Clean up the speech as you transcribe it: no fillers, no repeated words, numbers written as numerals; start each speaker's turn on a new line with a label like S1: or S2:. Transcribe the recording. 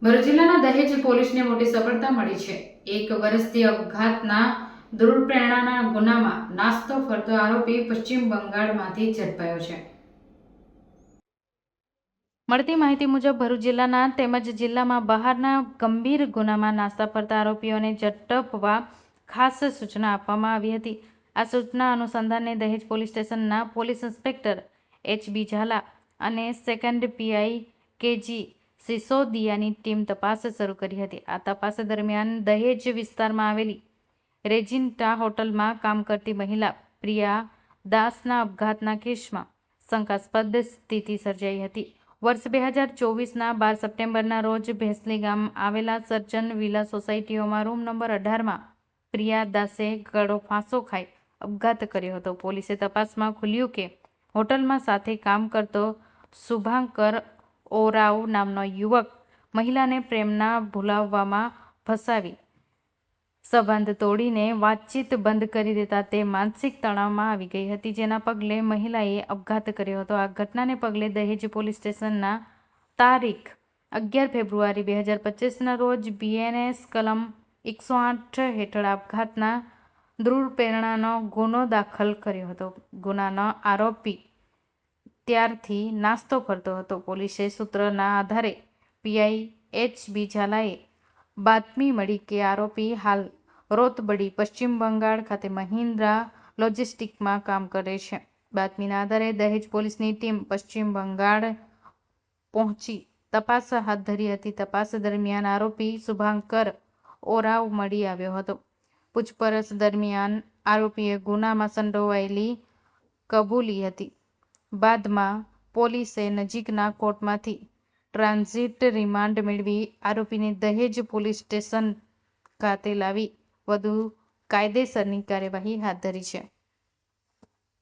S1: ભરૂચ જિલ્લાના દહેજ પોલીસને મોટી સફળતા મળી છે। 1 વર્ષથી અપઘાતના દુષ્પ્રેરણાના ગુનામાં નાસ્તો ફરતો આરોપી પશ્ચિમ બંગાળમાંથી ઝડપાયો છે। મળતી માહિતી મુજબ ભરૂચ જિલ્લાના તેમજ જિલ્લામાં બહારના ગંભીર ગુનામાં નાસ્તા ફરતા આરોપીઓને ઝડપવા ખાસ સૂચના આપવામાં આવી હતી। આ સૂચના અનુસંધાને દહેજ પોલીસ સ્ટેશનના પોલીસ ઇન્સ્પેક્ટર એચ.બી. ઝાલા અને સેકન્ડ પીઆઈ કે.જી. સિસોદિયાની ટીમ તપાસ શરૂ કરી હતી। આ તપાસ દરમિયાન દહેજ વિસ્તારમાં આવેલી રેજિન્ટા હોટલમાં કામ કરતી મહિલા પ્રિયા દાસના અપઘાતના કેસમાં શંકાસ્પદ સ્થિતિ સર્જાઈ હતી। વર્ષ 2024ના 12 સપ્ટેમ્બરના રોજ ભેંસલી ગામ આવેલા સર્જન વિલા સોસાયટીમાં રૂમ નંબર 18માં પ્રિયા દાસે ગળો ફાંસો ખાઈ અપઘાત કર્યો હતો। પોલીસે તપાસમાં ખુલ્યું કે હોટલમાં સાથે કામ કરતો શુભાંકર ઓરાવ નામનો યુવક મહિલાને પ્રેમના ભુલાવામાં ફસાવી સંબંધ તોડીને વાતચીત બંધ કરી દેતા તે માનસિક તણાવમાં આવી ગઈ હતી, જેના પગલે મહિલાએ અપઘાત કર્યો હતો। આ ઘટનાને પગલે દહેજ પોલીસ સ્ટેશનના તારીખ 11 ફેબ્રુઆરી 2025ના રોજ બીએનએસ કલમ 108 હેઠળ આપઘાતના દુષ્પ્રેરણાનો ગુનો દાખલ કર્યો હતો। ગુનાનો આરોપી ત્યારથી નાસ્તો ફરતો હતો। પોલીસે સૂત્રના આધારે પીઆઈ એચ.બી. ઝાલાએ બાતમી મળી કે આરોપી હાલ રોતબડી પશ્ચિમ બંગાળ ખાતે મહિન્દ્રા લોજિસ્ટિક્સમાં કામ કરે છે। બાતમીના આધારે દહેજ પોલીસની ટીમ પશ્ચિમ બંગાળ પહોંચી તપાસ હાથ ધરી હતી। તપાસ દરમિયાન આરોપી શુભાંકર ઓરાવ મળી આવ્યો હતો। પૂછપરછ દરમિયાન આરોપીએ ગુનામાં સંડોવાયેલી કબૂલી હતી। બાદમાં પોલીસે નજીકના કોર્ટમાંથી ટ્રાન્ઝિટ રિમાન્ડ મેળવી આરોપીને દહેજ પોલીસ સ્ટેશન ખાતે લાવી વધુ કાયદેસરની કાર્યવાહી હાથ ધરી છે।